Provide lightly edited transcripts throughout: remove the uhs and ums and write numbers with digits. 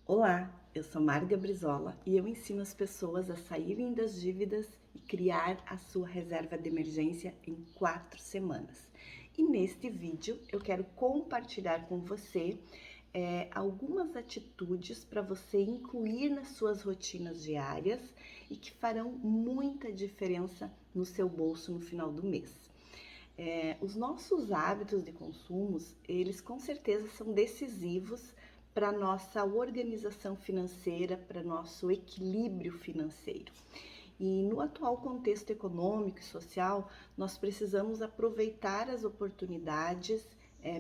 Olá, eu sou Marga Brizola e eu ensino as pessoas a saírem das dívidas e criar a sua reserva de emergência em 4 semanas. E neste vídeo eu quero compartilhar com você algumas atitudes para você incluir nas suas rotinas diárias e que farão muita diferença no seu bolso no final do mês. Os nossos hábitos de consumos, eles com certeza são decisivos para nossa organização financeira, para nosso equilíbrio financeiro. E no atual contexto econômico e social, nós precisamos aproveitar as oportunidades,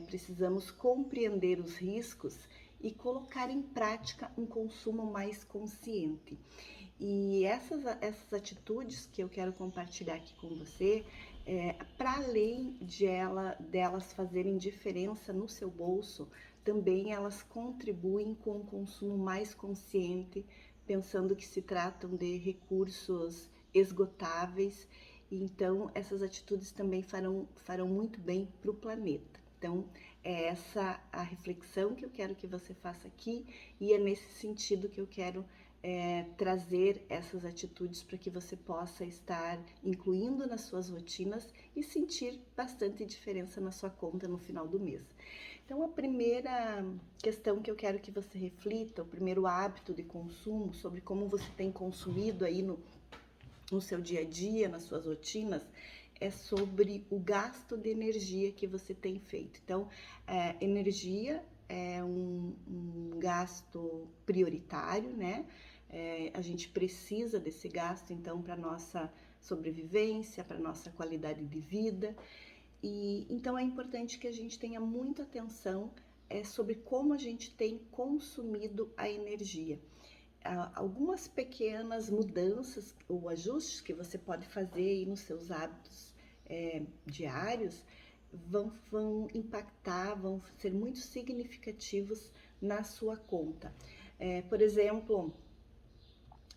precisamos compreender os riscos e colocar em prática um consumo mais consciente. E essas atitudes que eu quero compartilhar aqui com você, para além delas fazerem diferença no seu bolso, também elas contribuem com um consumo mais consciente, pensando que se tratam de recursos esgotáveis. Então, essas atitudes também farão muito bem para o planeta. Então, é essa a reflexão que eu quero que você faça aqui e é nesse sentido que eu quero trazer essas atitudes para que você possa estar incluindo nas suas rotinas e sentir bastante diferença na sua conta no final do mês. Então, a primeira questão que eu quero que você reflita, o primeiro hábito de consumo, sobre como você tem consumido aí no seu dia a dia, nas suas rotinas, é sobre o gasto de energia que você tem feito. Então, energia é um gasto prioritário, né? A gente precisa desse gasto, então, para nossa sobrevivência, para nossa qualidade de vida. E então é importante que a gente tenha muita atenção sobre como a gente tem consumido a energia. Algumas pequenas mudanças ou ajustes que você pode fazer aí nos seus hábitos diários vão impactar, vão ser muito significativos na sua conta. Por exemplo,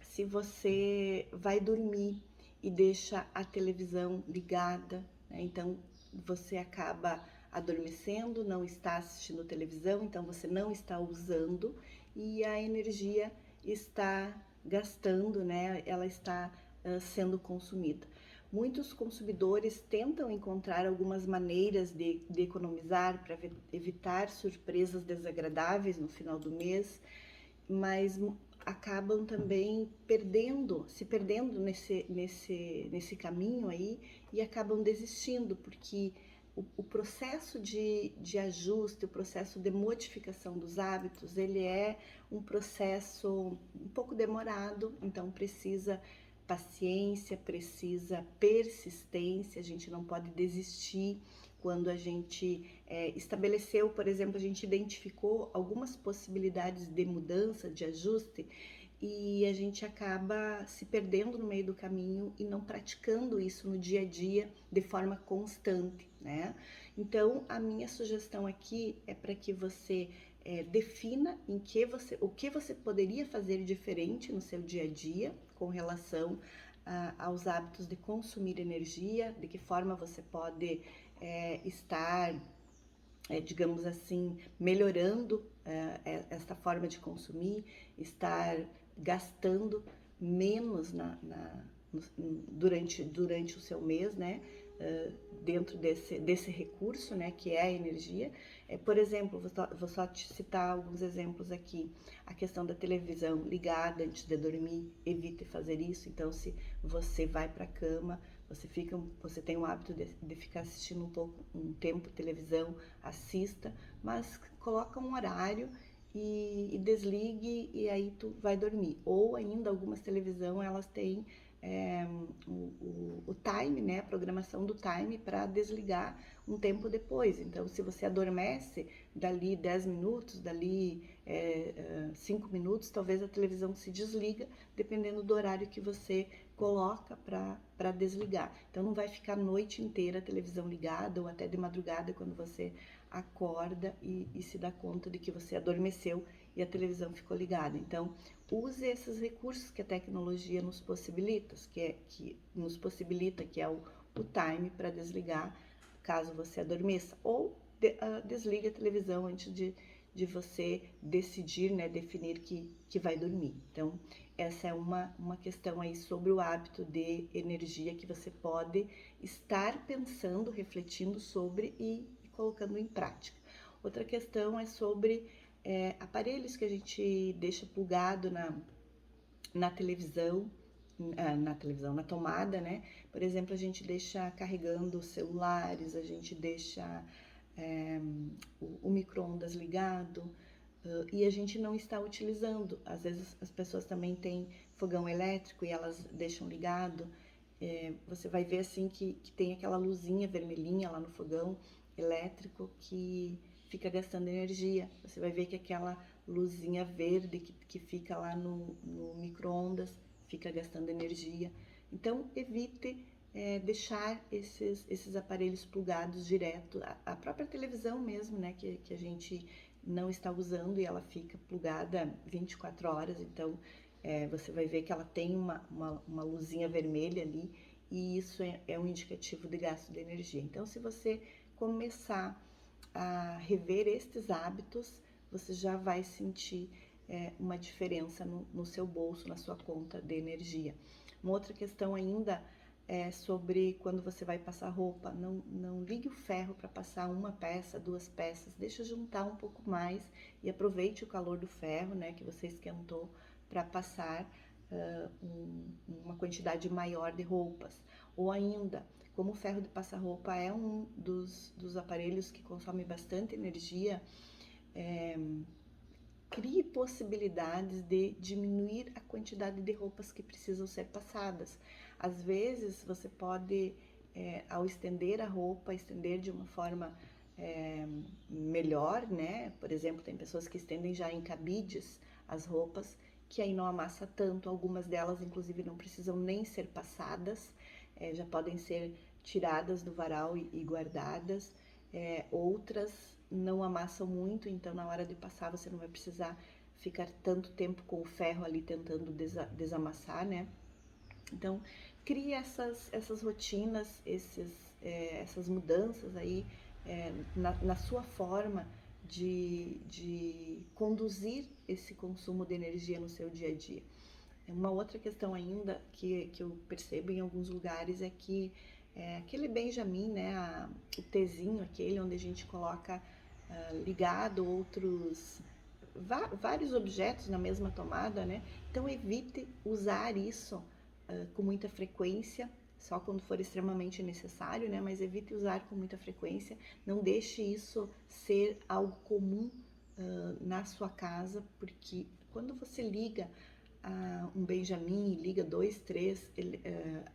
se você vai dormir e deixa a televisão ligada, né? Então você acaba adormecendo, não está assistindo televisão, então você não está usando e a energia está gastando, né? Ela está sendo consumida. Muitos consumidores tentam encontrar algumas maneiras de economizar para evitar surpresas desagradáveis no final do mês, mas acabam também se perdendo nesse caminho aí e acabam desistindo, porque o processo de ajuste, o processo de modificação dos hábitos, ele é um processo um pouco demorado, então precisa paciência, precisa persistência, a gente não pode desistir. Quando a gente estabeleceu, por exemplo, a gente identificou algumas possibilidades de mudança, de ajuste, e a gente acaba se perdendo no meio do caminho e não praticando isso no dia a dia de forma constante, né? Então, a minha sugestão aqui é para que você defina o que você poderia fazer diferente no seu dia a dia com relação aos hábitos de consumir energia, de que forma você pode estar, digamos assim, melhorando esta forma de consumir, estar gastando menos durante o seu mês, né? Dentro desse recurso, né, que é a energia. Por exemplo, vou só te citar alguns exemplos aqui. A questão da televisão ligada antes de dormir, evite fazer isso. Então, se você vai para a cama, você tem o hábito de ficar assistindo um tempo televisão, assista, mas coloca um horário e desligue e aí tu vai dormir. Ou ainda algumas televisão elas têm o time, né, a programação do time para desligar um tempo depois. Então, se você adormece, dali 10 minutos, dali 5 minutos, talvez a televisão se desliga, dependendo do horário que você coloca para desligar. Então, não vai ficar a noite inteira a televisão ligada ou até de madrugada quando você acorda e se dá conta de que você adormeceu e a televisão ficou ligada. Então, use esses recursos que a tecnologia nos possibilita, que é o time para desligar caso você adormeça, ou desligue a televisão antes de você decidir, né, definir que vai dormir. Então, essa é uma questão aí sobre o hábito de energia que você pode estar pensando, refletindo sobre e colocando em prática. Outra questão é sobre aparelhos que a gente deixa plugado na televisão, na tomada, né? Por exemplo, a gente deixa carregando celulares, a gente deixa o micro-ondas ligado, e a gente não está utilizando. Às vezes as pessoas também têm fogão elétrico e elas deixam ligado. Você vai ver assim que tem aquela luzinha vermelhinha lá no fogão elétrico que fica gastando energia. Você vai ver que aquela luzinha verde que fica lá no micro-ondas fica gastando energia. Então, evite deixar esses aparelhos plugados direto. A própria televisão mesmo, né, que a gente não está usando e ela fica plugada 24 horas, então você vai ver que ela tem uma luzinha vermelha ali e isso é um indicativo de gasto de energia. Então, se você começar a rever estes hábitos, você já vai sentir uma diferença no seu bolso, na sua conta de energia. Uma outra questão ainda é sobre quando você vai passar roupa. Não ligue o ferro para passar uma peça, duas peças. Deixa juntar um pouco mais e aproveite o calor do ferro, né, que você esquentou para passar uma quantidade maior de roupas. Ou ainda, como o ferro de passar roupa é um dos aparelhos que consome bastante energia, crie possibilidades de diminuir a quantidade de roupas que precisam ser passadas. Às vezes você pode, ao estender a roupa, estender de uma forma melhor, né? Por exemplo, tem pessoas que estendem já em cabides as roupas, que aí não amassa tanto. Algumas delas, inclusive, não precisam nem ser passadas, já podem ser tiradas do varal e guardadas. Outras não amassam muito, então na hora de passar você não vai precisar ficar tanto tempo com o ferro ali tentando desamassar, né? Então, crie essas rotinas, essas mudanças aí na sua forma de conduzir esse consumo de energia no seu dia a dia. Uma outra questão ainda que eu percebo em alguns lugares é que aquele Benjamin, né, o Tzinho, aquele onde a gente coloca ligado vários objetos na mesma tomada, né? Então evite usar isso com muita frequência, só quando for extremamente necessário, né? Mas evite usar com muita frequência. Não deixe isso ser algo comum na sua casa, porque quando você liga um Benjamin, liga 2, 3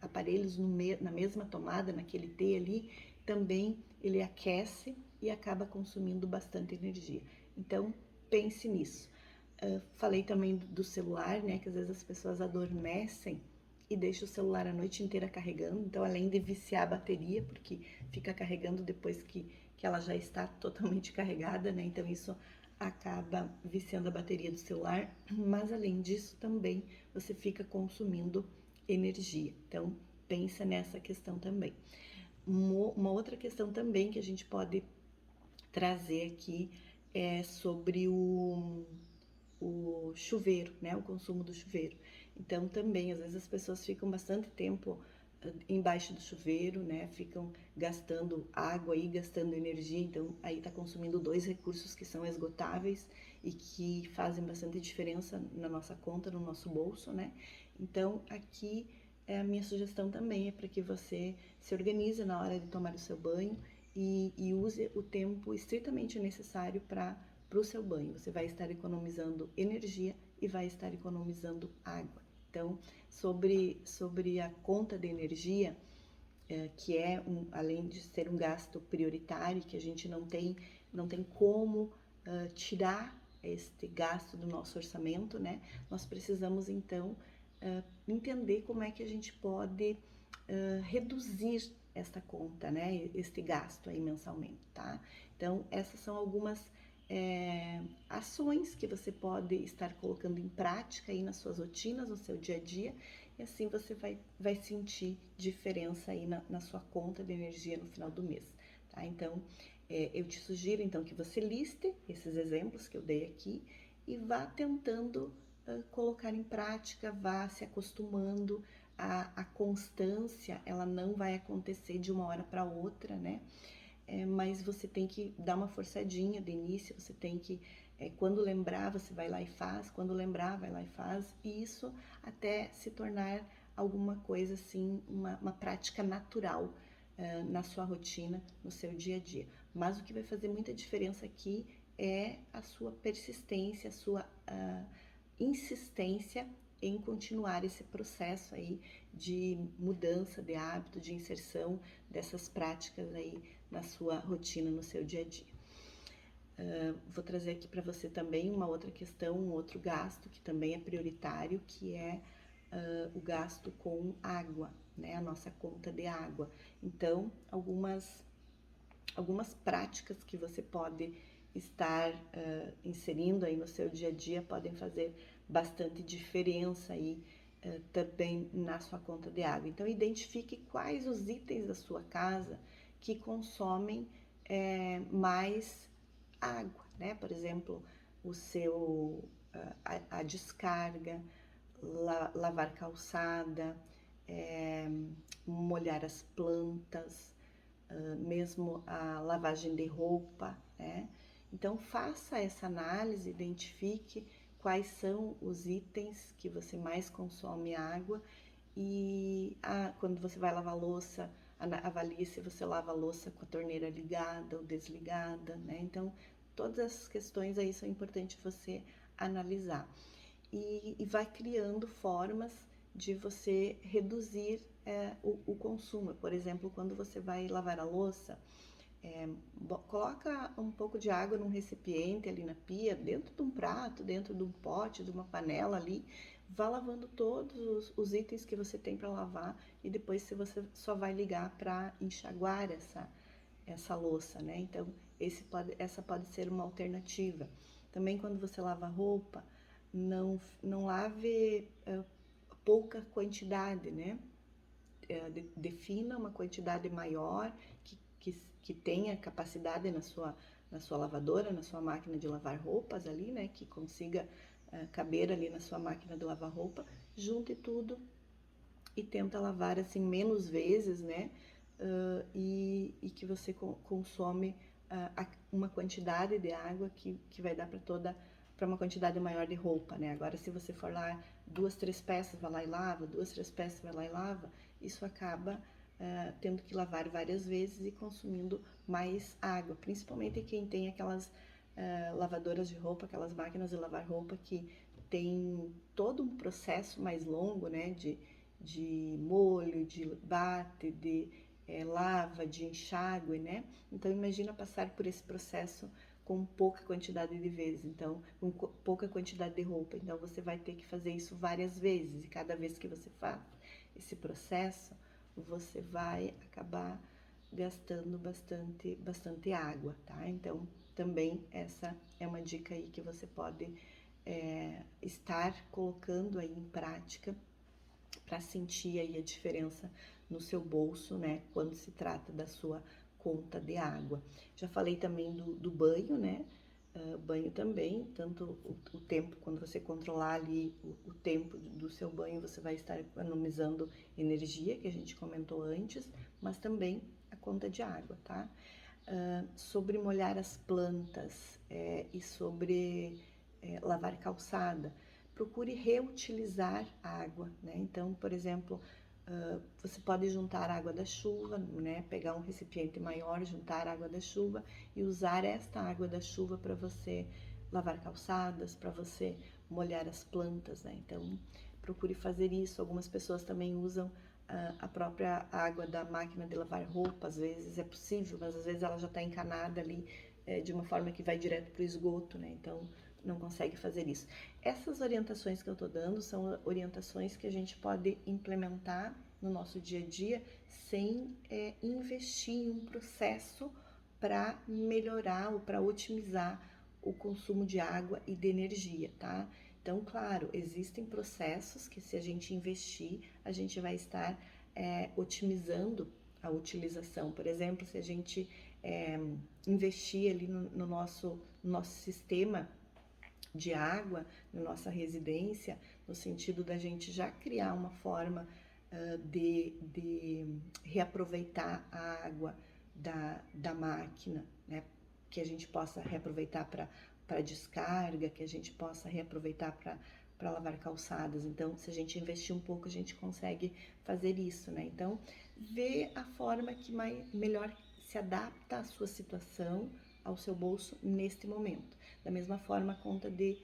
aparelhos na mesma tomada, naquele T ali, também ele aquece e acaba consumindo bastante energia. Então, pense nisso. Falei também do celular, né, que às vezes as pessoas adormecem e deixam o celular a noite inteira carregando, então além de viciar a bateria, porque fica carregando depois que ela já está totalmente carregada, né, então isso acaba viciando a bateria do celular, mas além disso também você fica consumindo energia. Então pensa nessa questão também. Uma outra questão também que a gente pode trazer aqui é sobre o chuveiro, né? O consumo do chuveiro. Então também, às vezes as pessoas ficam bastante tempo embaixo do chuveiro, né? Ficam gastando água e gastando energia, então aí está consumindo dois recursos que são esgotáveis e que fazem bastante diferença na nossa conta, no nosso bolso, né? Então aqui a minha sugestão também é para que você se organize na hora de tomar o seu banho e use o tempo estritamente necessário para o seu banho. Você vai estar economizando energia e vai estar economizando água. Então, sobre a conta de energia, que além de ser um gasto prioritário, que a gente não tem como tirar este gasto do nosso orçamento, né? Nós precisamos, então, entender como é que a gente pode reduzir esta conta, né? Este gasto aí mensalmente, tá? Então, essas são algumas ações que você pode estar colocando em prática aí nas suas rotinas, no seu dia a dia, e assim você vai sentir diferença aí na sua conta de energia no final do mês, tá? Então, Eu te sugiro então que você liste esses exemplos que eu dei aqui e vá tentando colocar em prática, vá se acostumando. A constância, ela não vai acontecer de uma hora para outra, né? Mas você tem que dar uma forçadinha de início, você tem que, quando lembrar, você vai lá e faz, quando lembrar, vai lá e faz, e isso até se tornar alguma coisa assim, uma prática natural na sua rotina, no seu dia a dia. Mas o que vai fazer muita diferença aqui é a sua persistência, a sua insistência em continuar esse processo aí de mudança de hábito, de inserção dessas práticas aí na sua rotina, no seu dia a dia. Vou trazer aqui para você também uma outra questão, um outro gasto que também é prioritário, que é o gasto com água, né? A nossa conta de água. Então, algumas práticas que você pode estar inserindo aí no seu dia a dia podem fazer bastante diferença aí também na sua conta de água. Então, identifique quais os itens da sua casa que consomem mais água, né? Por exemplo, o seu a descarga, lavar calçada, molhar as plantas, mesmo a lavagem de roupa, né? Então faça essa análise, identifique quais são os itens que você mais consome água e quando você vai lavar louça, avalie se você lava a louça com a torneira ligada ou desligada, né? Então todas essas questões aí são importantes você analisar e vai criando formas de você reduzir o consumo. Por exemplo, quando você vai lavar a louça, coloca um pouco de água num recipiente ali na pia, dentro de um prato, dentro de um pote, de uma panela ali, vá lavando todos os itens que você tem para lavar e depois você só vai ligar para enxaguar essa louça, né? Então, essa pode ser uma alternativa. Também quando você lava roupa, não lave pouca quantidade, né? Defina uma quantidade maior que tenha capacidade na sua lavadora, na sua máquina de lavar roupas ali, né? Que consiga caber ali na sua máquina de lavar roupa. Junte tudo e tenta lavar assim menos vezes, né? E que você consome uma quantidade de água que vai dar para uma quantidade maior de roupa, né? Agora, se você for lá 2, 3 peças, vai lá e lava, 2, 3 peças, vai lá e lava, isso acaba tendo que lavar várias vezes e consumindo mais água, principalmente quem tem aquelas lavadoras de roupa, aquelas máquinas de lavar roupa que tem todo um processo mais longo, né? De molho, de bate, de lava, de enxágue, né? Então imagina passar por esse processo com pouca quantidade de vezes, então com pouca quantidade de roupa. Então você vai ter que fazer isso várias vezes e cada vez que você faz esse processo, você vai acabar gastando bastante água, tá? Então também essa é uma dica aí que você pode estar colocando aí em prática para sentir aí a diferença no seu bolso, né, quando se trata da sua conta de água. Já falei também do banho, né, banho também, tanto o tempo, quando você controlar ali o tempo do seu banho, você vai estar economizando energia, que a gente comentou antes, mas também a conta de água, tá? Sobre molhar as plantas e sobre lavar calçada, procure reutilizar água, né? Então, por exemplo, você pode juntar água da chuva, né? Pegar um recipiente maior, juntar água da chuva e usar esta água da chuva para você lavar calçadas, para você molhar as plantas, né? Então, procure fazer isso. Algumas pessoas também usam a própria água da máquina de lavar roupa, às vezes é possível, mas às vezes ela já está encanada ali de uma forma que vai direto para o esgoto, né? Então, não consegue fazer isso. Essas orientações que eu estou dando são orientações que a gente pode implementar no nosso dia a dia sem investir em um processo para melhorar ou para otimizar o consumo de água e de energia, tá? Então, claro, existem processos que se a gente investir, a gente vai estar otimizando a utilização. Por exemplo, se a gente investir ali no nosso sistema de água, na nossa residência, no sentido da gente já criar uma forma de reaproveitar a água da máquina, né? Que a gente possa reaproveitar para descarga, que a gente possa reaproveitar para lavar calçadas. Então, se a gente investir um pouco, a gente consegue fazer isso, né? Então, ver a forma que melhor se adapta à sua situação, ao seu bolso neste momento. Da mesma forma, a conta de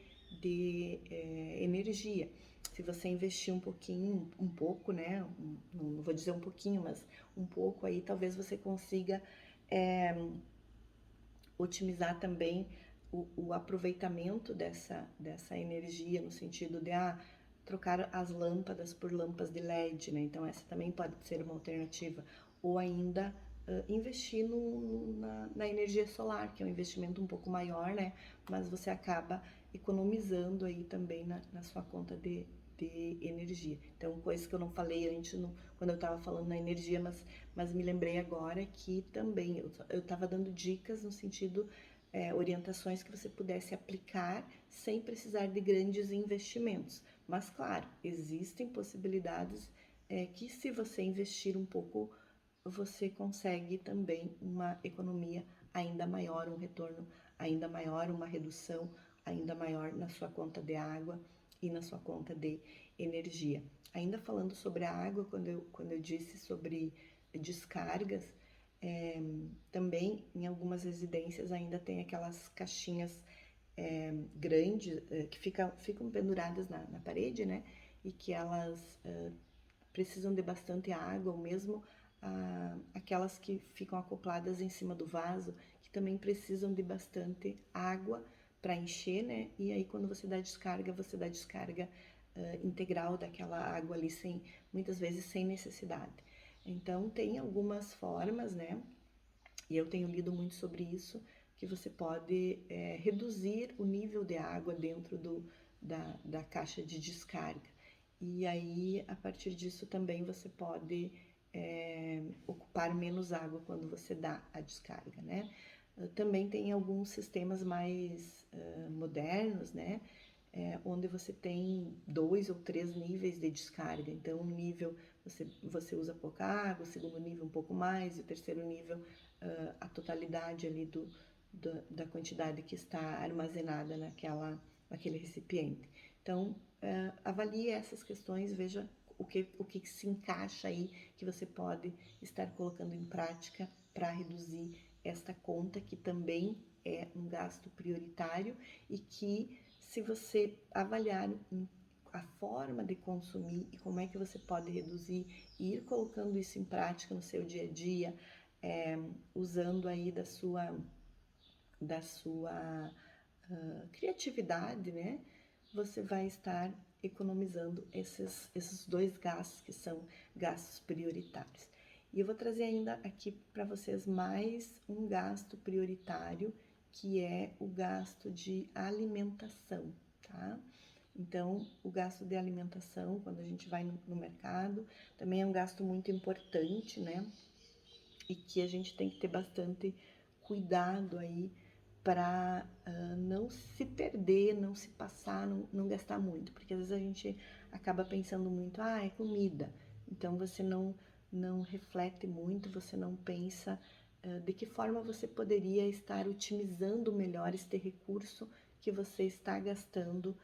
energia. Se você investir um pouquinho, um pouco, né? Não vou dizer um pouquinho, mas um pouco aí, talvez você consiga otimizar também o aproveitamento dessa energia, no sentido de trocar as lâmpadas por lâmpadas de LED, né? Então essa também pode ser uma alternativa. Ou ainda investir na energia solar, que é um investimento um pouco maior, né? Mas você acaba economizando aí também na sua conta de energia. Então, coisas que eu não falei antes quando eu estava falando na energia, mas me lembrei agora que também eu estava dando dicas no sentido, orientações que você pudesse aplicar sem precisar de grandes investimentos. Mas, claro, existem possibilidades que, se você investir um pouco, você consegue também uma economia ainda maior, um retorno ainda maior, uma redução ainda maior na sua conta de água e na sua conta de energia. Ainda falando sobre a água, quando eu disse sobre descargas, também em algumas residências ainda tem aquelas caixinhas grandes que ficam penduradas na parede, né? E que elas precisam de bastante água, ou mesmo aquelas que ficam acopladas em cima do vaso, que também precisam de bastante água para encher, né? E aí quando você dá descarga integral daquela água ali, muitas vezes sem necessidade. Então tem algumas formas, né? E eu tenho lido muito sobre isso, que você pode reduzir o nível de água dentro da caixa de descarga. E aí, a partir disso, também você pode ocupar menos água quando você dá a descarga, né? Também tem alguns sistemas mais modernos, né? Onde você tem 2 ou 3 níveis de descarga. Então, um nível você usa pouca água, o segundo nível um pouco mais, e o terceiro nível a totalidade ali da quantidade que está armazenada naquele recipiente. Então, avalie essas questões, veja o que se encaixa aí, que você pode estar colocando em prática para reduzir esta conta, que também é um gasto prioritário e que, se você avaliar a forma de consumir e como é que você pode reduzir e ir colocando isso em prática no seu dia a dia, usando aí da sua criatividade, né? Você vai estar economizando esses dois gastos que são gastos prioritários. E eu vou trazer ainda aqui para vocês mais um gasto prioritário, que é o gasto de alimentação, tá? Então, o gasto de alimentação, quando a gente vai no mercado, também é um gasto muito importante, né? E que a gente tem que ter bastante cuidado aí para não se perder, não se passar, não gastar muito, porque às vezes a gente acaba pensando muito, é comida, então você não reflete muito, você não pensa de que forma você poderia estar otimizando melhor este recurso que você está gastando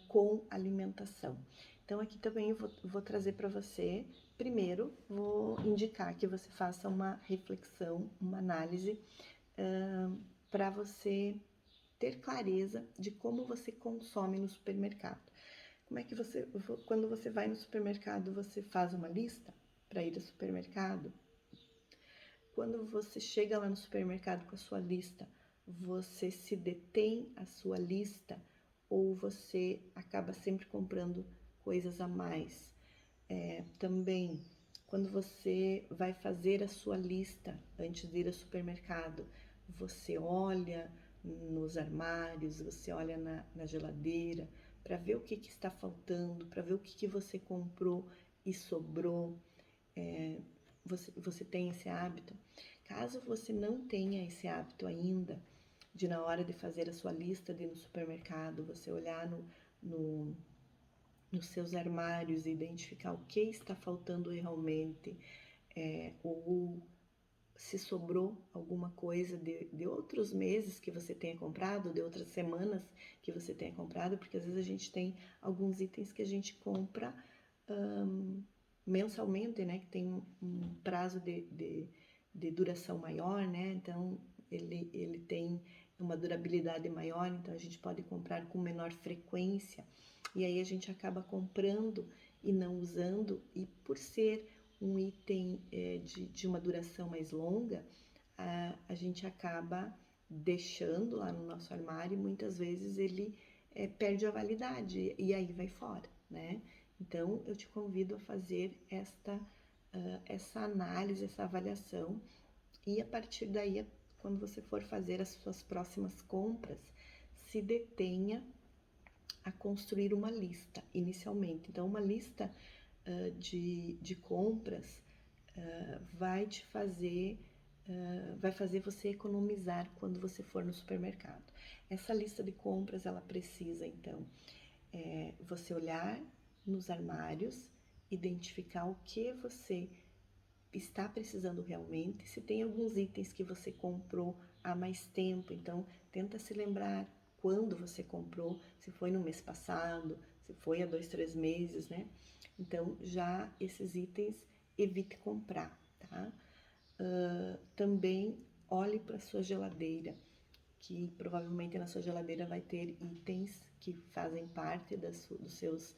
com alimentação. Então aqui também eu vou trazer para você, primeiro vou indicar que você faça uma reflexão, uma análise para você ter clareza de como você consome no supermercado. Como é que quando você vai no supermercado, você faz uma lista para ir ao supermercado? Quando você chega lá no supermercado com a sua lista, você se detém à sua lista ou você acaba sempre comprando coisas a mais? Também, quando você vai fazer a sua lista antes de ir ao supermercado, você olha nos armários, você olha na geladeira para ver o que está faltando, para ver o que você comprou e sobrou. Você tem esse hábito? Caso você não tenha esse hábito ainda, de na hora de fazer a sua lista de ir no supermercado, você olhar no, nos seus armários e identificar o que está faltando realmente, ou se sobrou alguma coisa de outros meses que você tenha comprado, de outras semanas que você tenha comprado, porque às vezes a gente tem alguns itens que a gente compra mensalmente, né, que tem um prazo de duração maior, né, então ele tem uma durabilidade maior, então a gente pode comprar com menor frequência, e aí a gente acaba comprando e não usando, e por ser um item de uma duração mais longa, a gente acaba deixando lá no nosso armário e muitas vezes ele perde a validade e aí vai fora, né? Então eu te convido a fazer essa análise, essa avaliação, e a partir daí, quando você for fazer as suas próximas compras, se detenha a construir uma lista inicialmente. Então, uma lista de compras vai te fazer, vai fazer você economizar quando você for no supermercado. Essa lista de compras, ela precisa, então, você olhar nos armários, identificar o que você está precisando realmente, se tem alguns itens que você comprou há mais tempo, então tenta se lembrar quando você comprou, se foi no mês passado, se foi há 2, 3 meses, né? Então já esses itens evite comprar, tá? Também olhe para sua geladeira, que provavelmente na sua geladeira vai ter itens que fazem parte dos seus,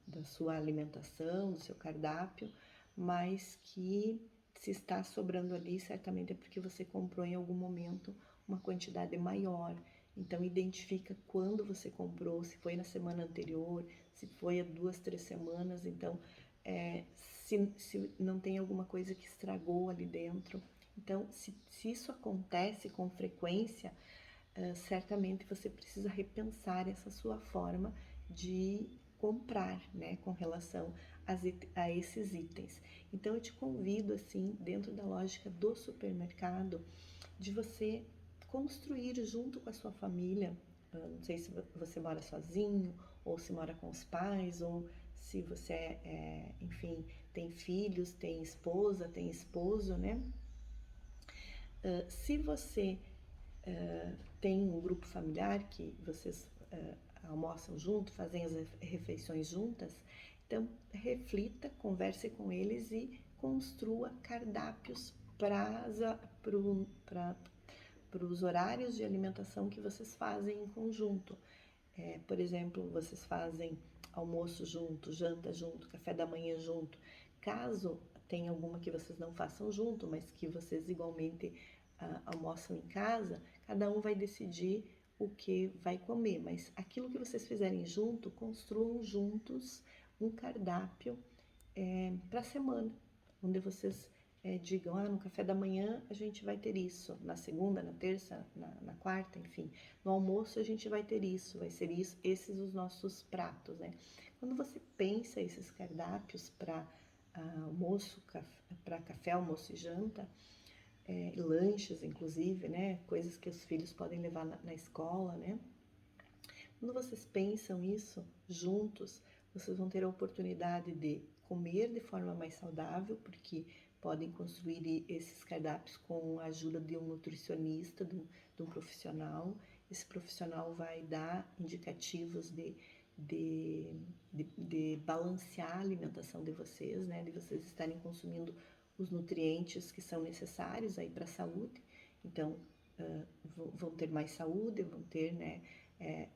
da sua alimentação, do seu cardápio, mas que se está sobrando ali, certamente é porque você comprou em algum momento uma quantidade maior. Então, identifica quando você comprou, se foi na semana anterior, se foi há 2, 3 semanas. Então, se não tem alguma coisa que estragou ali dentro. Então, se isso acontece com frequência, certamente você precisa repensar essa sua forma de comprar, né, com relação a esses itens. Então, eu te convido, assim, dentro da lógica do supermercado, de você construir junto com a sua família. Não sei se você mora sozinho, ou se mora com os pais, ou se você, enfim, tem filhos, tem esposa, tem esposo, né? Se você tem um grupo familiar que vocês almoçam junto, fazem as refeições juntas, então reflita, converse com eles e construa cardápios para os horários de alimentação que vocês fazem em conjunto. Por exemplo, vocês fazem almoço junto, janta junto, café da manhã junto. Caso tenha alguma que vocês não façam junto, mas que vocês igualmente almoçam em casa, cada um vai decidir o que vai comer, mas aquilo que vocês fizerem junto, construam juntos um cardápio para a semana, onde vocês digam, no café da manhã a gente vai ter isso, na segunda, na terça, na quarta, enfim, no almoço a gente vai ter isso, vai ser isso, esses os nossos pratos, né? Quando você pensa esses cardápios para almoço, para café, almoço e janta, lanches, inclusive, né? Coisas que os filhos podem levar na escola, né? Quando vocês pensam isso juntos, vocês vão ter a oportunidade de comer de forma mais saudável, porque podem construir esses cardápios com a ajuda de um nutricionista, de um profissional. Esse profissional vai dar indicativos de balancear a alimentação de vocês, né? De vocês estarem consumindo os nutrientes que são necessários aí para a saúde. Então, vão ter mais saúde, vão ter, né,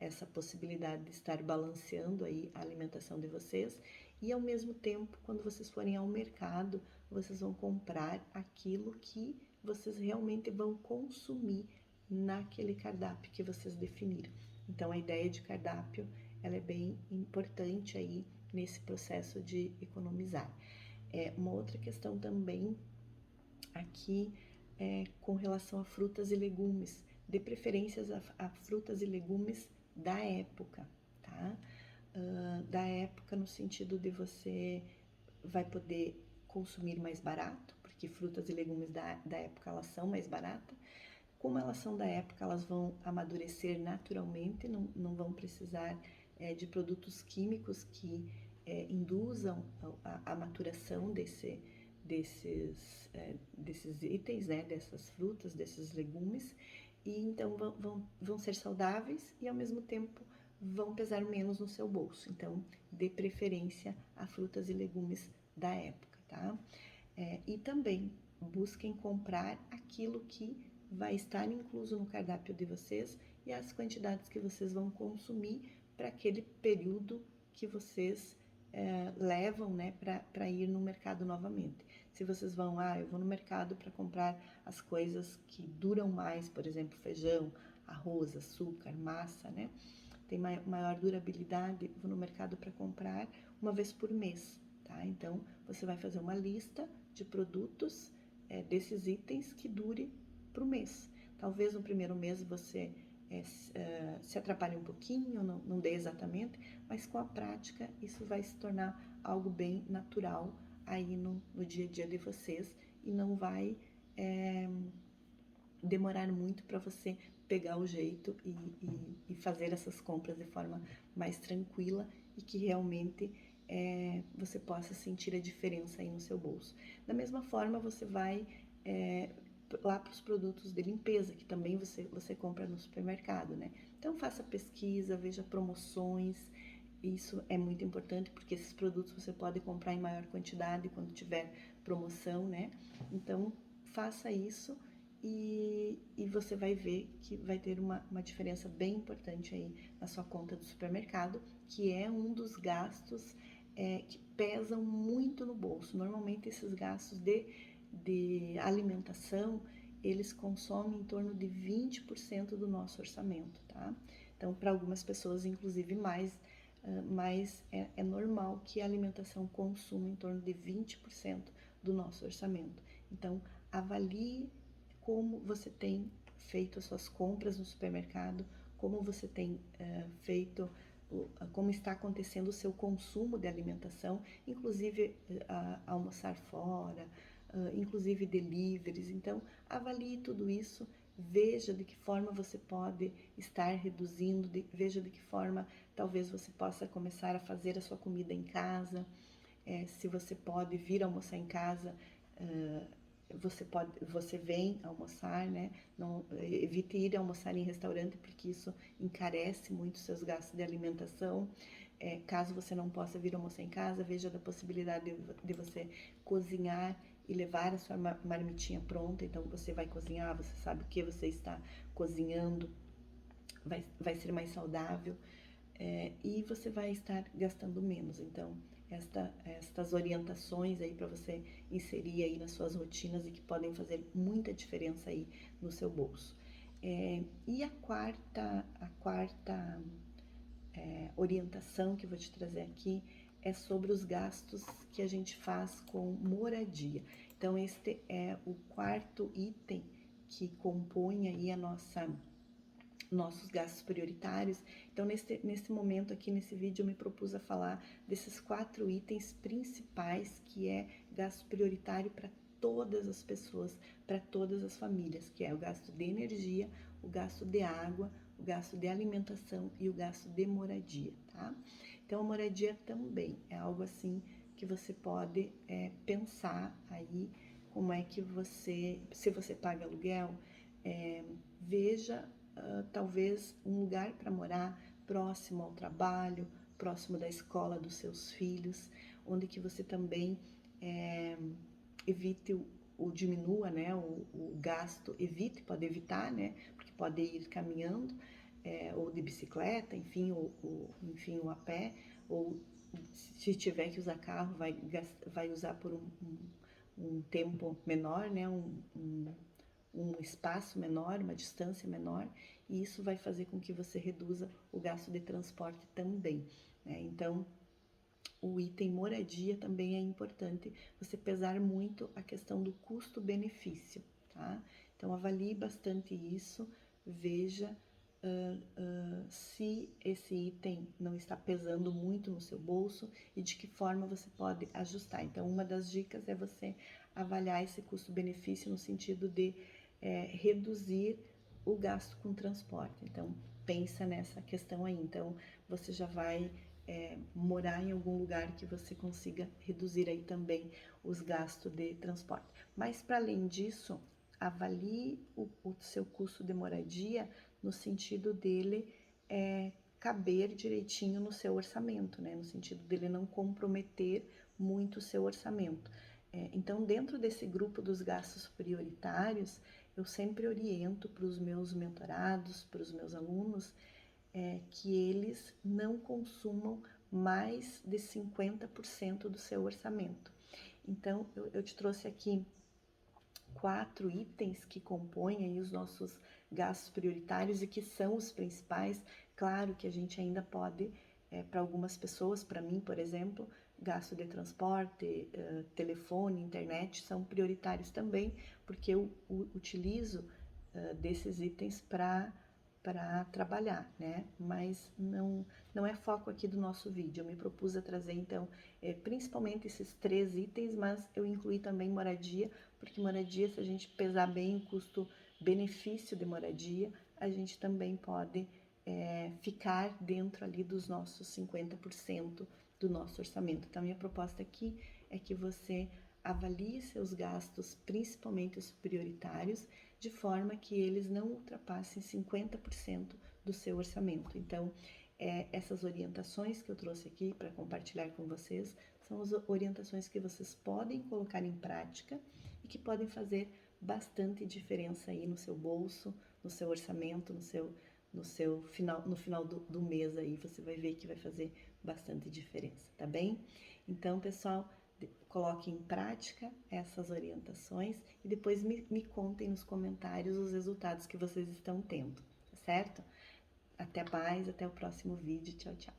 essa possibilidade de estar balanceando aí a alimentação de vocês, e ao mesmo tempo, quando vocês forem ao mercado, vocês vão comprar aquilo que vocês realmente vão consumir naquele cardápio que vocês definiram. Então, a ideia de cardápio, ela é bem importante aí nesse processo de economizar. Uma outra questão também aqui com relação a frutas e legumes, dê preferências a frutas e legumes da época, tá? Da época no sentido de você vai poder consumir mais barato, porque porque frutas e legumes da época elas são mais baratas. Como elas são da época, elas vão amadurecer naturalmente, não vão precisar de produtos químicos que induzam a maturação desses itens, né, dessas frutas, desses legumes, e então vão ser saudáveis e ao mesmo tempo vão pesar menos no seu bolso. Então, dê preferência a frutas e legumes da época, tá? E também busquem comprar aquilo que vai estar incluso no cardápio de vocês e as quantidades que vocês vão consumir para aquele período que vocês levam, né, para ir no mercado novamente. Se vocês vão, eu vou no mercado para comprar as coisas que duram mais, por exemplo, feijão, arroz, açúcar, massa, né? Tem maior durabilidade, vou no mercado para comprar uma vez por mês, tá? Então, você vai fazer uma lista de produtos desses itens que dure para o mês. Talvez no primeiro mês você se atrapalhe um pouquinho, não dê exatamente, mas com a prática isso vai se tornar algo bem natural aí no dia a dia de vocês e não vai demorar muito para você pegar o jeito e fazer essas compras de forma mais tranquila e que realmente você possa sentir a diferença aí no seu bolso. Da mesma forma, você vai lá para os produtos de limpeza, que também você compra no supermercado, né? Então, faça pesquisa, veja promoções, isso é muito importante, porque esses produtos você pode comprar em maior quantidade quando tiver promoção, né? Então, faça isso e você vai ver que vai ter uma diferença bem importante aí na sua conta do supermercado, que é um dos gastos que pesam muito no bolso. Normalmente, esses gastos de alimentação, eles consomem em torno de 20% do nosso orçamento, tá? Então, para algumas pessoas, inclusive mais, mas é normal que a alimentação consuma em torno de 20% do nosso orçamento. Então, avalie como você tem feito as suas compras no supermercado, como você tem feito, como está acontecendo o seu consumo de alimentação, inclusive almoçar fora, inclusive deliveries. Então, avalie tudo isso, veja de que forma você pode estar reduzindo, veja de que forma talvez você possa começar a fazer a sua comida em casa, se você pode vir almoçar em casa, você vem almoçar, né? Não, evite ir almoçar em restaurante, porque isso encarece muito os seus gastos de alimentação. Caso você não possa vir almoçar em casa, veja da possibilidade de você cozinhar e levar a sua marmitinha pronta. Então, você vai cozinhar, você sabe o que você está cozinhando, vai ser mais saudável. E você vai estar gastando menos. Então, estas orientações aí para você inserir aí nas suas rotinas e que podem fazer muita diferença aí no seu bolso. E a quarta orientação que eu vou te trazer aqui é sobre os gastos que a gente faz com moradia. Então, este é o quarto item que compõe aí nossos gastos prioritários. Então, nesse momento aqui, nesse vídeo, eu me propus a falar desses 4 itens principais que é gasto prioritário para todas as pessoas, para todas as famílias, que é o gasto de energia, o gasto de água, o gasto de alimentação e o gasto de moradia, tá? Então, a moradia também é algo assim que você pode pensar aí como é que se você paga aluguel, veja talvez um lugar para morar próximo ao trabalho, próximo da escola dos seus filhos, onde que você também evite diminua, né, o gasto, pode evitar, né, porque pode ir caminhando, ou de bicicleta, enfim, enfim, ou a pé, ou se tiver que usar carro, vai usar por um tempo menor, né, um espaço menor, uma distância menor, e isso vai fazer com que você reduza o gasto de transporte também, né? Então, o item moradia também é importante você pesar muito a questão do custo-benefício, tá? Então, avalie bastante isso, veja se esse item não está pesando muito no seu bolso e de que forma você pode ajustar. Então, uma das dicas é você avaliar esse custo-benefício no sentido de reduzir o gasto com transporte. Então, pensa nessa questão aí. Então, você já vai morar em algum lugar que você consiga reduzir aí também os gastos de transporte. Mas, para além disso, avalie o seu custo de moradia no sentido dele caber direitinho no seu orçamento, né? No sentido dele não comprometer muito o seu orçamento. Então, dentro desse grupo dos gastos prioritários, eu sempre oriento para os meus mentorados, para os meus alunos, que eles não consumam mais de 50% do seu orçamento. Então, eu te trouxe aqui 4 itens que compõem aí os nossos gastos prioritários e que são os principais. Claro que a gente ainda pode, para algumas pessoas, para mim, por exemplo, gasto de transporte, telefone, internet são prioritários também, porque eu utilizo desses itens para trabalhar, né? Mas não é foco aqui do nosso vídeo. Eu me propus a trazer, então, principalmente esses 3 itens, mas eu incluí também moradia, porque moradia, se a gente pesar bem o custo-benefício de moradia, a gente também pode ficar dentro ali dos nossos 50% do nosso orçamento. Então, a minha proposta aqui é que você avalie seus gastos, principalmente os prioritários, de forma que eles não ultrapassem 50% do seu orçamento. Então, essas orientações que eu trouxe aqui para compartilhar com vocês são as orientações que vocês podem colocar em prática e que podem fazer bastante diferença aí no seu bolso, no seu orçamento, no final do mês aí, você vai ver que vai fazer bastante diferença, tá bem? Então, pessoal, coloquem em prática essas orientações e depois me contem nos comentários os resultados que vocês estão tendo, tá certo? Até mais, até o próximo vídeo. Tchau, tchau.